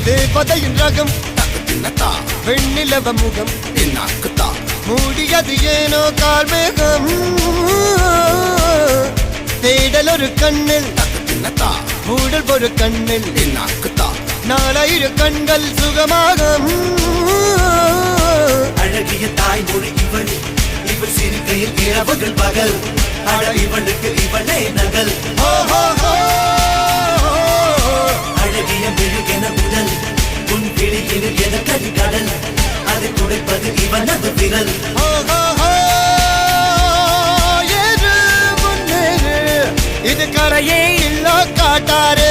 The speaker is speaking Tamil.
தேவதையின் ரகம் வெண்ணிலவ முகம் மூடியது ஏனோ கார்மேகம் தேடல் ஒரு கண்ணில் மூடல் ஒரு கண்ணில் நாளையிரு கண்கள் சுகமாக அழகிய தாய்மொழி இவள் இவள் சிறுகையில் இரவுகள் பகல் அழ இவளுக்கு இவளே நகல் அழகிய மெழுகென உடல் உன் கிளியில் என கரிகடல் அதை துடைப்பது இவனது விரல் இது கரையே இல்ல காட்டாரு